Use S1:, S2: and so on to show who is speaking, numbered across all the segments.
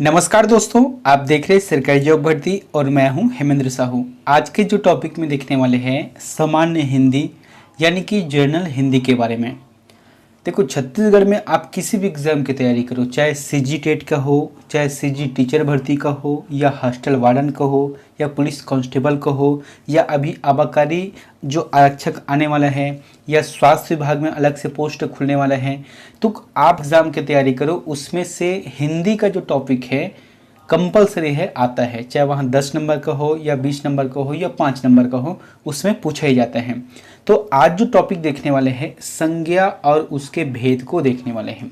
S1: नमस्कार दोस्तों, आप देख रहे हैं सरकारी जॉब भर्ती और मैं हूं हेमेंद्र साहू। आज के जो टॉपिक में देखने वाले हैं सामान्य हिंदी यानी कि जनरल हिंदी के बारे में। देखो, छत्तीसगढ़ में आप किसी भी एग्ज़ाम की तैयारी करो, चाहे सीजी टेट का हो, चाहे सीजी टीचर भर्ती का हो, या हॉस्टल वार्डन का हो, या पुलिस कांस्टेबल का हो, या अभी आबाकारी जो आरक्षक आने वाला है, या स्वास्थ्य विभाग में अलग से पोस्ट खुलने वाला है, तो आप एग्ज़ाम की तैयारी करो, उसमें से हिंदी का जो टॉपिक है कंपलसरी है, आता है, चाहे वहाँ 10 नंबर का हो या 20 नंबर का हो या 5 नंबर का हो, उसमें पूछा ही जाता है। तो आज जो टॉपिक देखने वाले हैं संज्ञा और उसके भेद को देखने वाले हैं।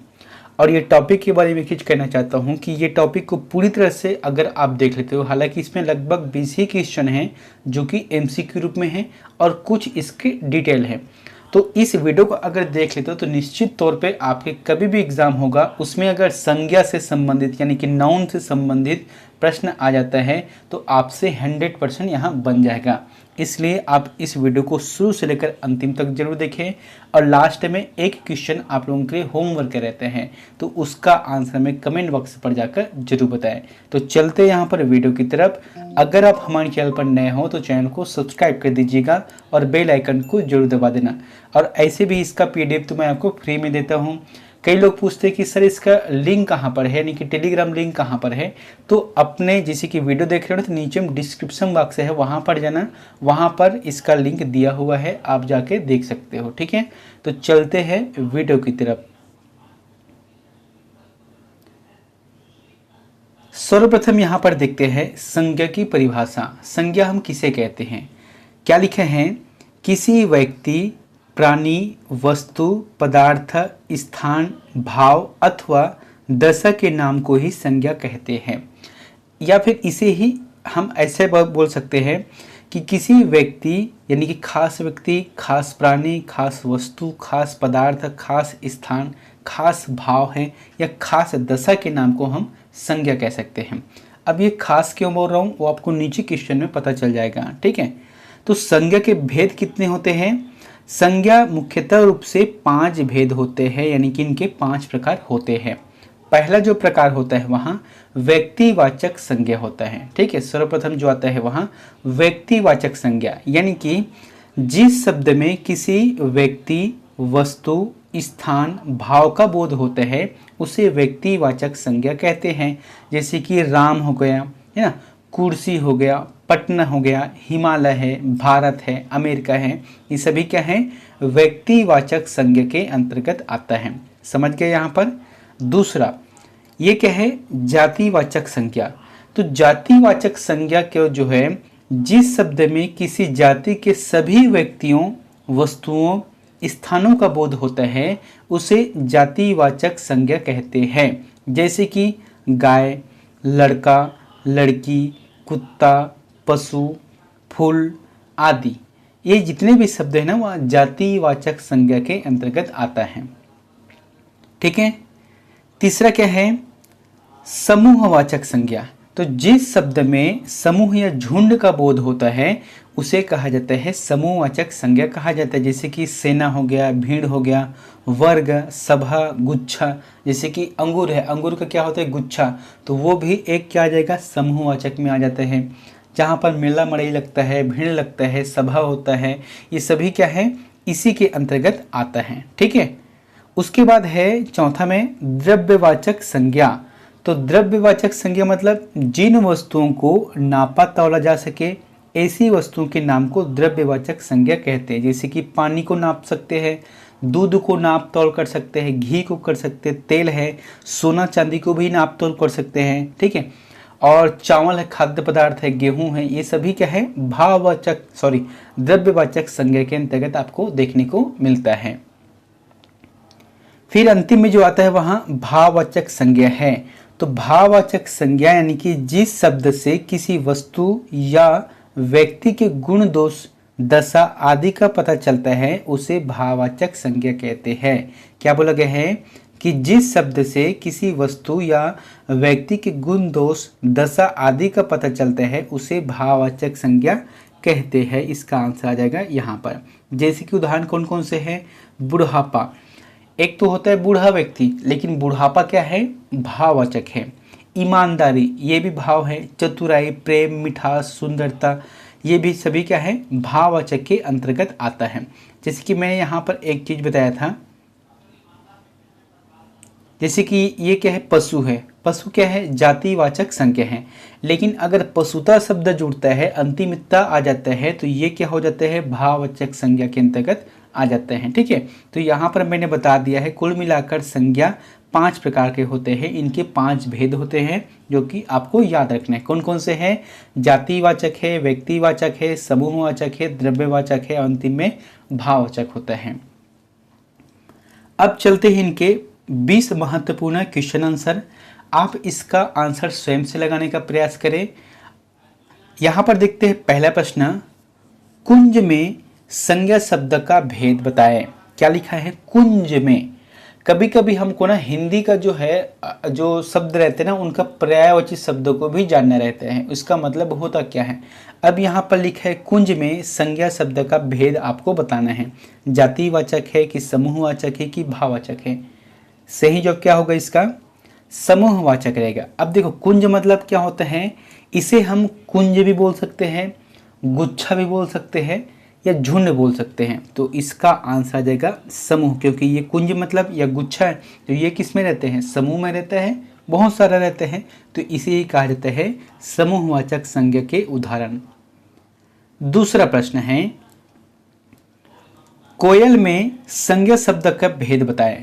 S1: और ये टॉपिक के बारे में कुछ कहना चाहता हूँ कि ये टॉपिक को पूरी तरह से अगर आप देख लेते हो, हालांकि इसमें लगभग 20 ही क्वेश्चन हैं जो कि एमसीक्यू रूप में हैं और कुछ इसके डिटेल है। तो इस वीडियो को अगर देख लेते हो तो निश्चित तौर पे आपके कभी भी एग्जाम होगा उसमें अगर संज्ञा से संबंधित यानी कि नाउन से संबंधित प्रश्न आ जाता है तो आपसे 100% यहाँ बन जाएगा। इसलिए आप इस वीडियो को शुरू से लेकर अंतिम तक जरूर देखें और लास्ट में एक क्वेश्चन आप लोगों के लिए होमवर्क रहते हैं तो उसका आंसर में कमेंट बॉक्स पर जाकर जरूर बताएं। तो चलते यहाँ पर वीडियो की तरफ। अगर आप हमारे चैनल पर नए हो तो चैनल को सब्सक्राइब कर दीजिएगा और बेल आइकन को जरूर दबा देना। और ऐसे भी इसका पीडीएफ तो मैं आपको फ्री में देता हूँ। कई लोग पूछते हैं कि सर इसका लिंक कहाँ पर है, यानी कि टेलीग्राम लिंक कहाँ पर है। तो अपने जैसे कि वीडियो देख रहे हो तो नीचे में डिस्क्रिप्शन बॉक्स है, वहाँ पर जाना, वहाँ पर इसका लिंक दिया हुआ है, आप जाके देख सकते हो। ठीक है, तो चलते हैं वीडियो की तरफ। सर्वप्रथम यहाँ पर देखते हैं संज्ञा की परिभाषा। संज्ञा हम किसे कहते हैं? क्या लिखे हैं? किसी व्यक्ति, प्राणी, वस्तु, पदार्थ, स्थान, भाव अथवा दशा के नाम को ही संज्ञा कहते हैं। या फिर इसे ही हम ऐसे बोल सकते हैं कि किसी व्यक्ति यानी कि खास व्यक्ति, खास प्राणी, खास वस्तु, खास पदार्थ, खास स्थान, खास भाव है या खास दशा के नाम को हम संज्ञा कह सकते हैं। अब ये खास क्यों बोल रहा हूँ वो आपको नीचे क्वेश्चन में पता चल जाएगा। ठीक है, तो संज्ञा के भेद कितने होते हैं? संज्ञा मुख्यतः रूप से 5 भेद होते हैं, यानी कि इनके 5 प्रकार होते हैं। पहला जो प्रकार होता है वहाँ व्यक्तिवाचक संज्ञा होता है। ठीक है, सर्वप्रथम जो आता है वहाँ व्यक्तिवाचक संज्ञा, यानी कि जिस शब्द में किसी व्यक्ति, वस्तु, स्थान, भाव का बोध होता है उसे व्यक्तिवाचक संज्ञा कहते हैं। जैसे कि राम हो गया, है ना, कुर्सी हो गया, पटना हो गया, हिमालय है, भारत है, अमेरिका है, ये सभी क्या है? व्यक्तिवाचक संज्ञा के अंतर्गत आता है। समझ गए यहाँ पर? दूसरा ये क्या है? जातिवाचक संज्ञा। तो जातिवाचक संज्ञा क्यों जो है जिस शब्द में किसी जाति के सभी व्यक्तियों, वस्तुओं, स्थानों का बोध होता है उसे जातिवाचक संज्ञा कहते हैं। जैसे कि गाय, लड़का, लड़की, कुत्ता, पशु, फूल आदि, ये जितने भी शब्द हैं ना वह जातिवाचक संज्ञा के अंतर्गत आता है। ठीक है, तीसरा क्या है? समूहवाचक संज्ञा। तो जिस शब्द में समूह या झुंड का बोध होता है उसे कहा जाता है समूहवाचक संज्ञा कहा जाता है। जैसे कि सेना हो गया, भीड़ हो गया, वर्ग, सभा, गुच्छा। जैसे कि अंगूर है, अंगूर का क्या होता है? गुच्छा, तो वो भी एक क्या आ जाएगा? समूहवाचक में आ जाता है। जहाँ पर मेला मड़ई लगता है, भीड़ लगता है, सभा होता है, ये सभी क्या है? इसी के अंतर्गत आता है। ठीक है, उसके बाद है चौथा में द्रव्यवाचक संज्ञा। तो द्रव्यवाचक संज्ञा मतलब जिन वस्तुओं को नापा तौला जा सके ऐसी वस्तुओं के नाम को द्रव्यवाचक संज्ञा कहते हैं। जैसे कि पानी को नाप सकते हैं, दूध को नाप तौल कर सकते हैं, घी को कर सकते हैं, तेल है, सोना चांदी को भी नाप तौल कर सकते हैं। ठीक है, और चावल है, खाद्य पदार्थ है, गेहूं है, ये सभी क्या है? द्रव्यवाचक संज्ञा के अंतर्गत आपको देखने को मिलता है। फिर अंतिम में जो आता है वहाँ भाववाचक संज्ञा है। तो भाववाचक संज्ञा यानी कि जिस शब्द से किसी वस्तु या व्यक्ति के गुण, दोष, दशा आदि का पता चलता है उसे भाववाचक संज्ञा कहते हैं। क्या बोला गया है? कि जिस शब्द से किसी वस्तु या व्यक्ति के गुण, दोष, दशा आदि का पता चलता है उसे भाववाचक संज्ञा कहते हैं। इसका आंसर आ जाएगा यहाँ पर। जैसे कि उदाहरण कौन कौन से हैं? बुढ़ापा, एक तो होता है बूढ़ा व्यक्ति, लेकिन बुढ़ापा क्या है? भाववाचक है। ईमानदारी ये भी भाव है, चतुराई, प्रेम, मिठास, सुंदरता ये भी सभी क्या है, भाववाचक के अंतर्गत आता है। जैसे कि मैंने यहाँ पर एक चीज बताया था, जैसे कि ये क्या है, पशु है, पशु क्या है, जातिवाचक संज्ञा है। लेकिन अगर पशुता शब्द जुड़ता है, अंतिमता आ जाता है, तो ये क्या हो जाता है, भाववाचक संज्ञा के अंतर्गत आ जाते हैं। ठीक है, तो यहाँ पर मैंने बता दिया है कुल मिलाकर संज्ञा 5 प्रकार के होते हैं, इनके 5 भेद होते हैं जो कि आपको याद रखना है। कौन कौन से हैं, जातिवाचक है, व्यक्तिवाचक है, समूहवाचक है, द्रव्यवाचक है, अंतिम में भाववाचक होता है। अब चलते हैं इनके 20 महत्वपूर्ण क्वेश्चन आंसर। आप इसका आंसर स्वयं से लगाने का प्रयास करें। यहां पर देखते हैं पहला प्रश्न, कुंज में संज्ञा शब्द का भेद बताएं। क्या लिखा है, कुंज में। कभी कभी हमको ना हिंदी का जो है जो शब्द रहते हैं ना, उनका पर्यायवाची शब्दों को भी जानना रहता है, उसका मतलब होता क्या है। अब यहाँ पर लिखा है कुंज में संज्ञा शब्द का भेद आपको बताना है, जातिवाचक है कि समूहवाचक है कि भाववाचक है। सही जवाब क्या होगा इसका, समूहवाचक रहेगा। अब देखो कुंज मतलब क्या होता है, इसे हम कुंज भी बोल सकते हैं, गुच्छा भी बोल सकते हैं या झुंड बोल सकते हैं। तो इसका आंसर आ जाएगा समूह, क्योंकि ये कुंज मतलब या गुच्छा है, तो ये किस में रहते हैं, समूह में रहता है, बहुत सारा रहते हैं, तो इसे ही कहा जाता है समूहवाचक संज्ञा के उदाहरण। दूसरा प्रश्न है, कोयल में संज्ञा शब्द का भेद बताएं।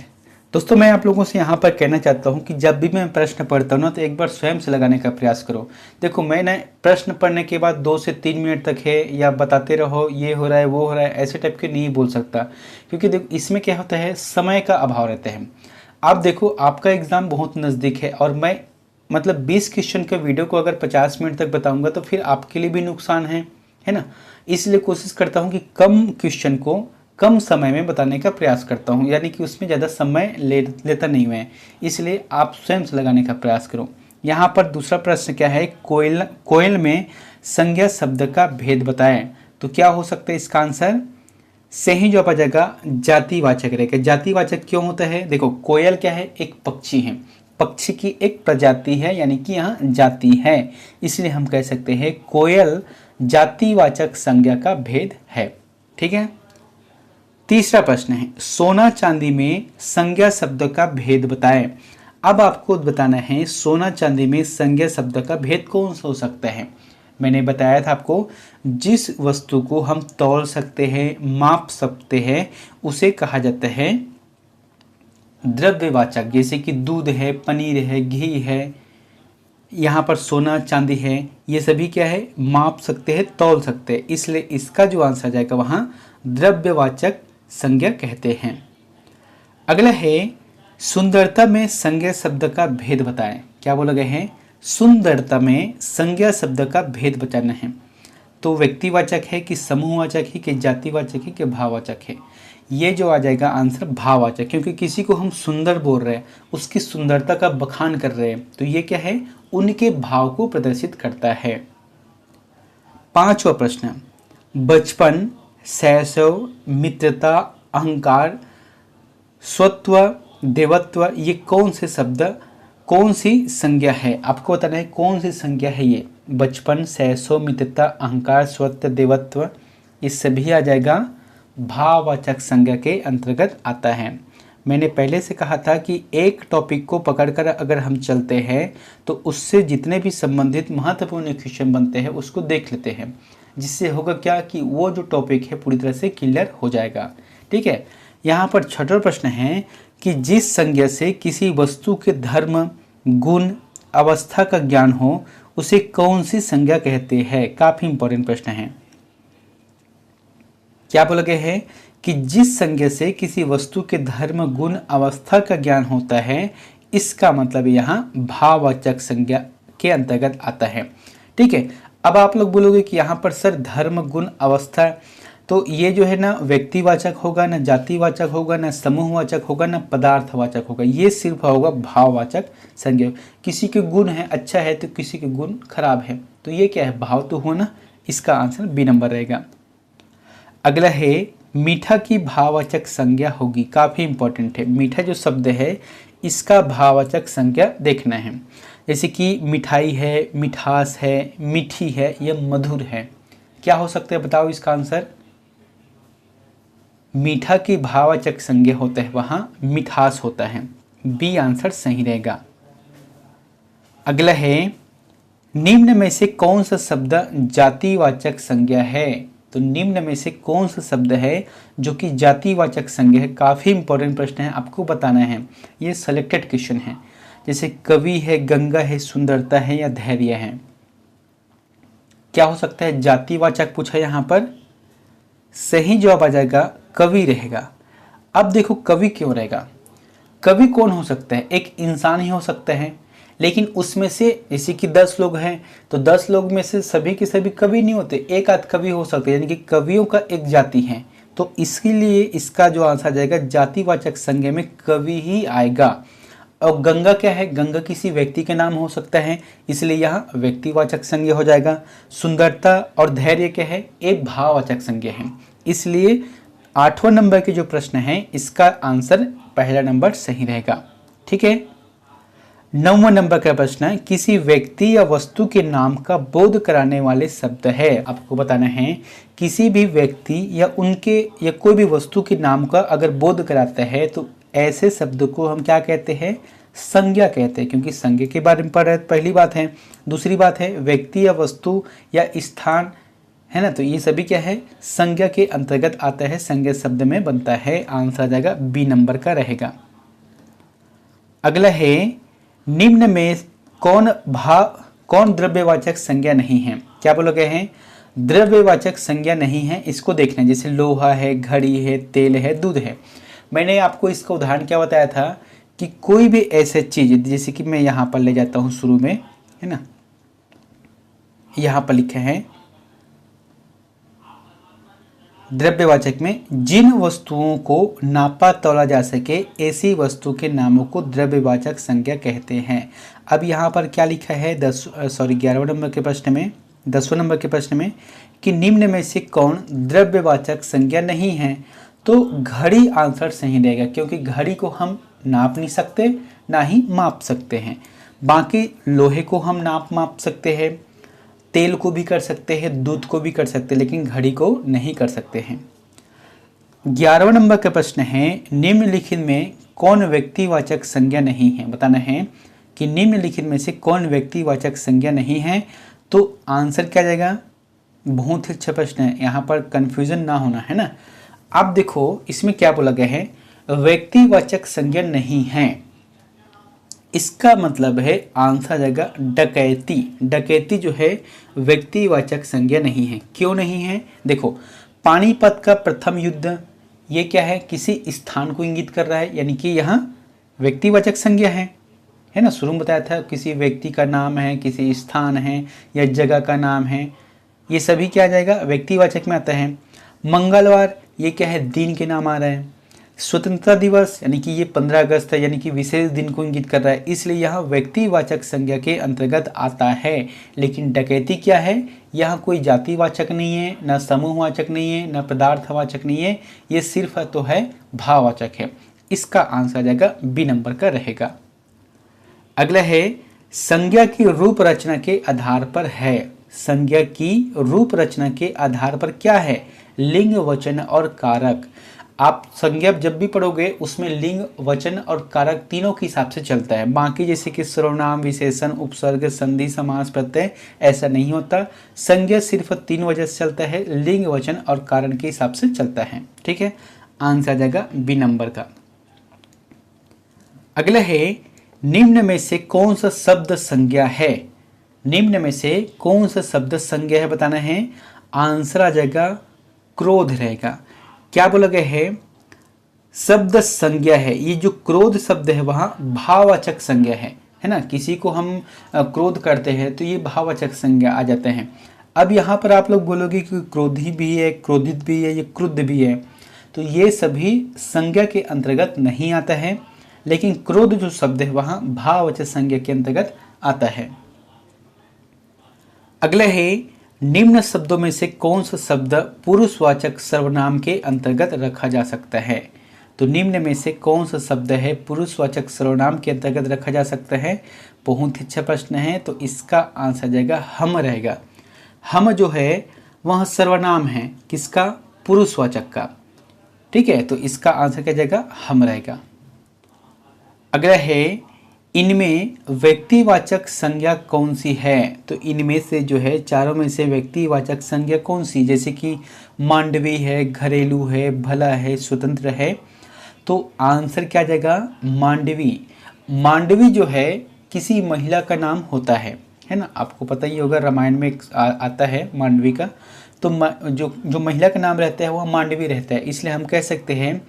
S1: दोस्तों मैं आप लोगों से यहाँ पर कहना चाहता हूँ कि जब भी मैं प्रश्न पढ़ता हूँ ना, तो एक बार स्वयं से लगाने का प्रयास करो। देखो मैंने प्रश्न पढ़ने के बाद 2 से 3 मिनट तक है या बताते रहो ये हो रहा है वो हो रहा है, ऐसे टाइप के नहीं बोल सकता, क्योंकि देखो इसमें क्या होता है, समय का अभाव रहता है। आप देखो आपका एग्ज़ाम बहुत नज़दीक है और मैं मतलब 20 क्वेश्चन के वीडियो को अगर 50 मिनट तक बताऊँगा तो फिर आपके लिए भी नुकसान है ना। इसलिए कोशिश करता हूँ कि कम क्वेश्चन को कम समय में बताने का प्रयास करता हूँ, यानी कि उसमें ज़्यादा समय लेता नहीं मैं, इसलिए आप स्वयं से लगाने का प्रयास करो। यहाँ पर दूसरा प्रश्न क्या है, कोयल में संज्ञा शब्द का भेद बताएं। तो क्या हो सकता है इसका आंसर, सही जवाब आ जाएगा जातिवाचक रहेगा। जातिवाचक क्यों होता है, देखो कोयल क्या है, एक पक्षी है, पक्षी की एक प्रजाति है, यानी कि यहाँ जाति है, इसलिए हम कह सकते हैं कोयल जातिवाचक संज्ञा का भेद है। ठीक है। तीसरा प्रश्न है, सोना चांदी में संज्ञा शब्द का भेद बताएं। अब आपको बताना है सोना चांदी में संज्ञा शब्द का भेद कौन सा हो सकता है। मैंने बताया था आपको, जिस वस्तु को हम तौल सकते हैं, माप सकते हैं, उसे कहा जाता है द्रव्यवाचक। जैसे कि दूध है, पनीर है, घी है, यहाँ पर सोना चांदी है, ये सभी क्या है, माप सकते हैं, तौल सकते हैं, इसलिए इसका जो आंसर जाएगा वहाँ द्रव्यवाचक संज्ञा कहते हैं। अगला है, सुंदरता में संज्ञा शब्द का भेद बताएं। क्या बोला गया है, सुंदरता में संज्ञा शब्द का भेद बताना है। तो व्यक्तिवाचक है कि समूहवाचक है कि जातिवाचक है कि भाववाचक है। ये जो आ जाएगा आंसर भाववाचक, क्योंकि किसी को हम सुंदर बोल रहे हैं, उसकी सुंदरता का बखान कर रहे हैं, तो ये क्या है, उनके भाव को प्रदर्शित करता है। पांचवा प्रश्न, बचपन, शैशव, मित्रता, अहंकार, स्वत्व, देवत्व, ये कौन से शब्द, कौन सी संज्ञा है, आपको बताना है कौन सी संज्ञा है ये। बचपन, शैशव, मित्रता, अहंकार, स्वत्व, देवत्व, ये सभी आ जाएगा भाववाचक संज्ञा के अंतर्गत आता है। मैंने पहले से कहा था कि एक टॉपिक को पकड़कर अगर हम चलते हैं तो उससे जितने भी संबंधित महत्वपूर्ण क्वेश्चन बनते हैं उसको देख लेते हैं, जिससे होगा क्या कि वो जो टॉपिक है पूरी तरह से क्लियर हो जाएगा। ठीक है। यहाँ पर छठवां प्रश्न है कि जिस संज्ञा से किसी वस्तु के धर्म, गुण, अवस्था का ज्ञान हो उसे कौन सी संज्ञा कहते हैं। काफी इंपॉर्टेंट प्रश्न है। क्या बोला गया है कि जिस संज्ञा से किसी वस्तु के धर्म, गुण, अवस्था का ज्ञान होता है, इसका मतलब यहाँ भाववाचक संज्ञा के अंतर्गत आता है। ठीक है। अब आप लोग बोलोगे कि यहाँ पर सर धर्म, गुण, अवस्था, तो ये जो है ना व्यक्तिवाचक होगा, ना जातिवाचक होगा, ना समूहवाचक होगा, ना पदार्थवाचक होगा, ये सिर्फ होगा भाववाचक संज्ञा। किसी के गुण है अच्छा है तो किसी के गुण खराब है, तो ये क्या है, भाव तो हो ना, इसका आंसर बी नंबर रहेगा। अगला है, मीठा की भाववाचक संज्ञा होगी। काफ़ी इंपॉर्टेंट है, मीठा जो शब्द है इसका भाववाचक संज्ञा देखना है। जैसे कि मिठाई है, मिठास है, मीठी है, या मधुर है। क्या हो सकता है बताओ इसका आंसर? मीठा की भाववाचक संज्ञा होता है वहां मिठास होता है। बी आंसर सही रहेगा। अगला है, निम्न में से कौन सा शब्द जातिवाचक संज्ञा है? तो निम्न में से कौन सा शब्द है जो कि जातिवाचक संज्ञा है? काफी इंपॉर्टेंट प्रश्न है, आपको बताना है। ये सिलेक्टेड क्वेश्चन है। जैसे कवि है, गंगा है, सुंदरता है, या धैर्य है। क्या हो सकता है? जातिवाचक पूछा यहाँ पर। सही जवाब आ जाएगा कवि रहेगा। अब देखो कवि क्यों रहेगा? कवि कौन हो सकता है? एक इंसान ही हो सकता है, लेकिन उसमें से जैसे कि 10 लोग हैं तो 10 लोग में से सभी के सभी कवि नहीं होते, एक आध कवि हो सकते हैं, यानी कि कवियों का एक जाति है। तो इसके लिए इसका जो आंसर आ जाएगा जातिवाचक संज्ञा में कवि ही आएगा। और गंगा क्या है? गंगा किसी व्यक्ति के नाम हो सकता है, इसलिए यहाँ व्यक्तिवाचक संज्ञा हो जाएगा। सुंदरता और धैर्य क्या है? एक भाववाचक संज्ञा है। इसलिए 8वां नंबर के जो प्रश्न है इसका आंसर पहला नंबर सही रहेगा। ठीक है। 9वां नंबर का प्रश्न है, किसी व्यक्ति या वस्तु के नाम का बोध कराने वाले शब्द है। आपको बताना है किसी भी व्यक्ति या उनके या कोई भी वस्तु के नाम का अगर बोध कराता है तो ऐसे शब्द को हम क्या कहते हैं? संज्ञा कहते हैं, क्योंकि संज्ञा के बारे में पढ़ रहे हैं, पहली बात है। दूसरी बात है व्यक्ति या वस्तु या स्थान है ना, तो ये सभी क्या है? संज्ञा के अंतर्गत आता है, संज्ञा शब्द में बनता है। आंसर आ जाएगा बी नंबर का रहेगा। अगला है, निम्न में कौन द्रव्यवाचक संज्ञा नहीं है? क्या बोलोगे हैं? द्रव्यवाचक संज्ञा नहीं है, इसको देखना है। जैसे लोहा है, घड़ी है, तेल है, दूध है। मैंने आपको इसका उदाहरण क्या बताया था कि कोई भी ऐसे चीज, जैसे कि मैं यहाँ पर ले जाता हूँ शुरू में, है ना, यहाँ पर लिखे हैं द्रव्यवाचक में जिन वस्तुओं को नापा तौला जा सके ऐसी वस्तु के नामों को द्रव्यवाचक संज्ञा कहते हैं। अब यहाँ पर क्या लिखा है 11वें नंबर के प्रश्न में, 10वें नंबर के प्रश्न में कि निम्न में से कौन द्रव्यवाचक संज्ञा नहीं है? तो घड़ी आंसर सही रहेगा, क्योंकि घड़ी को हम नाप नहीं सकते ना ही माप सकते हैं। बाकी लोहे को हम माप सकते हैं, तेल को भी कर सकते हैं, दूध को भी कर सकते हैं, लेकिन घड़ी को नहीं कर सकते हैं। 11वां नंबर का प्रश्न है, निम्नलिखित में कौन व्यक्तिवाचक संज्ञा नहीं है? बताना है कि निम्नलिखित में से कौन व्यक्तिवाचक संज्ञा नहीं है। तो आंसर क्या जाएगा? बहुत ही अच्छा प्रश्न है, यहाँ पर कंफ्यूजन ना होना, है ना। अब देखो इसमें क्या बोला गया है, व्यक्तिवाचक संज्ञा नहीं है, इसका मतलब है आंसर आ जाएगा डकैती। डकैती जो है व्यक्तिवाचक संज्ञा नहीं है। क्यों नहीं है? देखो पानीपत का प्रथम युद्ध, ये क्या है? किसी स्थान को इंगित कर रहा है, यानी कि यहाँ व्यक्तिवाचक संज्ञा है ना। शुरू में बताया था किसी व्यक्ति का नाम है, किसी स्थान है या जगह का नाम है, ये सभी क्या आ जाएगा? व्यक्तिवाचक में आता है। मंगलवार, ये क्या है? दिन के नाम आ रहा है। स्वतंत्रता दिवस, यानी कि ये 15 अगस्त है, यानी कि विशेष दिन को इंगित कर रहा है, इसलिए यहाँ व्यक्तिवाचक संज्ञा के अंतर्गत आता है। लेकिन डकैती क्या है? यहाँ कोई जातिवाचक नहीं है, ना समूहवाचक नहीं है, ना पदार्थवाचक नहीं है, ये सिर्फ तो है भाववाचक है। इसका आंसर आ जाएगा बी नंबर का रहेगा। अगला है, संज्ञा की रूप रचना के आधार पर है। संज्ञा की रूप रचना के आधार पर क्या है? लिंग, वचन और कारक। आप संज्ञा जब भी पढ़ोगे उसमें लिंग, वचन और कारक तीनों के हिसाब से चलता है। बाकी जैसे कि सर्वनाम, विशेषण, उपसर्ग, संधि, समास, प्रत्यय, ऐसा नहीं होता। संज्ञा सिर्फ 3 वजह से चलता है, लिंग, वचन और कारण के हिसाब से चलता है। ठीक है, आंसर आ जाएगा बी नंबर का। अगला है, निम्न में से कौन सा शब्द संज्ञा है? निम्न में से कौन सा शब्द संज्ञा है बताना है। आंसर आ जाएगा क्रोध रहेगा। क्या बोला गया है? शब्द संज्ञा है। ये जो क्रोध शब्द है वहां भाववाचक संज्ञा है ना। किसी को हम क्रोध करते हैं तो ये भाववाचक संज्ञा आ जाते हैं। अब यहाँ पर आप लोग बोलोगे कि क्रोधी भी है, क्रोधित भी है, ये क्रुद्ध भी है, तो ये सभी संज्ञा के अंतर्गत नहीं आता है, लेकिन क्रोध जो शब्द है वहां भाववाचक संज्ञा के अंतर्गत आता है। अगला है, निम्न शब्दों में से कौन सा शब्द पुरुषवाचक सर्वनाम के अंतर्गत रखा जा सकता है? तो निम्न में से कौन सा शब्द है पुरुषवाचक सर्वनाम के अंतर्गत रखा जा सकता है? बहुत ही अच्छा प्रश्न है। तो इसका आंसर जाएगा हम रहेगा। हम जो है वह सर्वनाम है किसका? पुरुषवाचक का। ठीक है, तो इसका आंसर क्या जाएगा? हम रहेगा। अगला है इनमें व्यक्तिवाचक संज्ञा कौन सी है? तो इनमें से जो है चारों में से व्यक्तिवाचक संज्ञा कौन सी? जैसे कि मांडवी है, घरेलू है, भला है, स्वतंत्र है। तो आंसर क्या जाएगा? मांडवी। मांडवी जो है किसी महिला का नाम होता है ना? आपको पता ही होगा, रामायण में आता है मांडवी का। तो जो महिला का नाम रहता है वह मांडवी रहता है, इसलिए हम कह सकते हैं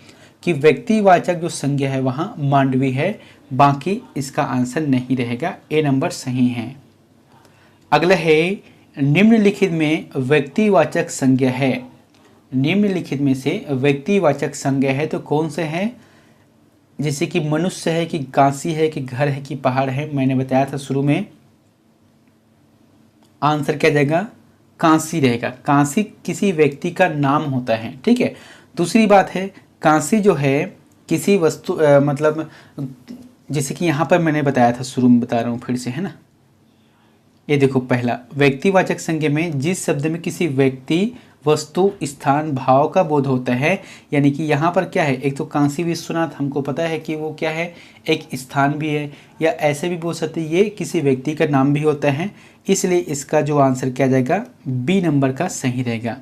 S1: कि व्यक्तिवाचक जो संज्ञा है वहाँ मांडवी है। बाकी इसका आंसर नहीं रहेगा, ए नंबर सही है। अगला है निम्नलिखित में व्यक्तिवाचक संज्ञा है। निम्नलिखित में से व्यक्तिवाचक संज्ञा है तो कौन से हैं? जैसे कि मनुष्य है, कि काशी है, कि घर है, कि पहाड़ है। मैंने बताया था शुरू में, आंसर क्या जाएगा? काशी रहेगा। काशी किसी व्यक्ति का नाम होता है। ठीक है। दूसरी बात है, काशी जो है किसी वस्तु मतलब जैसे कि यहाँ पर मैंने बताया था, शुरू में बता रहा हूँ फिर से, है ना। ये देखो, पहला व्यक्तिवाचक संज्ञा में जिस शब्द में किसी व्यक्ति, वस्तु, स्थान, भाव का बोध होता है, यानी कि यहाँ पर क्या है? एक तो काशी विश्वनाथ, हमको पता है कि वो क्या है? एक स्थान भी है, या ऐसे भी बोल सकते ये किसी व्यक्ति का नाम भी होता है। इसलिए इसका जो आंसर क्या जाएगा? बी नंबर का सही रहेगा।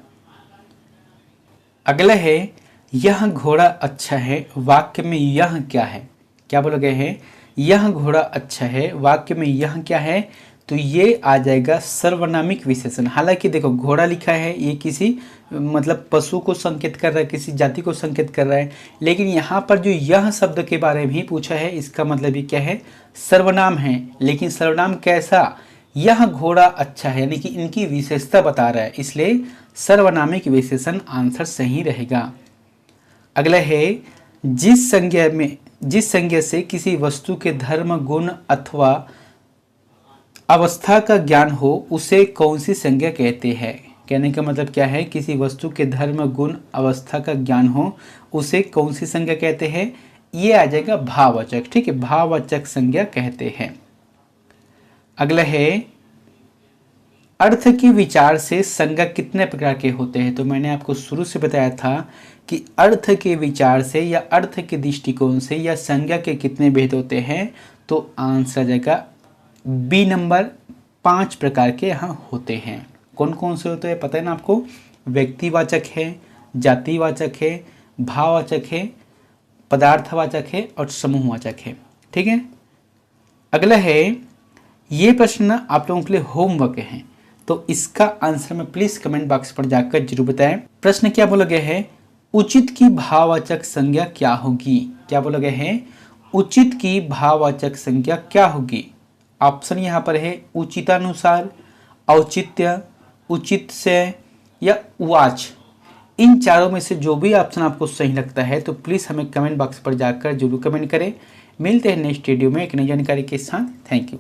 S1: अगला है यह घोड़ा अच्छा है, वाक्य में यह क्या है? क्या बोला गया है? यह घोड़ा अच्छा है, वाक्य में यह क्या है? तो ये आ जाएगा सर्वनामिक विशेषण। हालांकि देखो, घोड़ा लिखा है, ये किसी मतलब पशु को संकेत कर रहा है, किसी जाति को संकेत कर रहा है, लेकिन यहाँ पर जो यह शब्द के बारे में ही पूछा है, इसका मतलब ये क्या है? सर्वनाम है। लेकिन सर्वनाम कैसा? यह घोड़ा अच्छा है, यानी कि इनकी विशेषता बता रहा है, इसलिए सर्वनामिक विशेषण आंसर सही रहेगा। अगला है जिस संज्ञा से किसी वस्तु के धर्म, गुण अथवा अवस्था का ज्ञान हो उसे कौन सी संज्ञा कहते हैं? कहने का मतलब क्या है? किसी वस्तु के धर्म, गुण, अवस्था का ज्ञान हो उसे कौन सी संज्ञा कहते हैं? ये आ जाएगा भाववाचक। ठीक है, भाववाचक संज्ञा कहते हैं। अगला है अर्थ के विचार से संज्ञा कितने प्रकार के होते हैं? तो मैंने आपको शुरू से बताया था कि अर्थ के विचार से या अर्थ के दृष्टिकोण से या संज्ञा के कितने भेद होते हैं? तो आंसर आ जाएगा बी नंबर। 5 प्रकार के यहाँ होते हैं। कौन कौन से होते हैं पता है ना आपको? व्यक्तिवाचक है, जातिवाचक है, भाववाचक है, पदार्थवाचक है और समूहवाचक है। ठीक है। अगला है, ये प्रश्न आप लोगों के लिए होमवर्क है, तो इसका आंसर में प्लीज कमेंट बॉक्स पर जाकर जरूर बताएं। प्रश्न क्या बोला गया है? उचित की भाववाचक संज्ञा क्या होगी? क्या बोला गया है? उचित की भाववाचक संज्ञा क्या होगी? ऑप्शन यहाँ पर है उचितानुसार, औचित्य, उचित से या उवाच। इन चारों में से जो भी ऑप्शन आपको सही लगता है तो प्लीज़ हमें कमेंट बॉक्स पर जाकर जरूर कमेंट करें। मिलते हैं नेक्स्ट वीडियो में एक नई जानकारी के साथ। Thank you.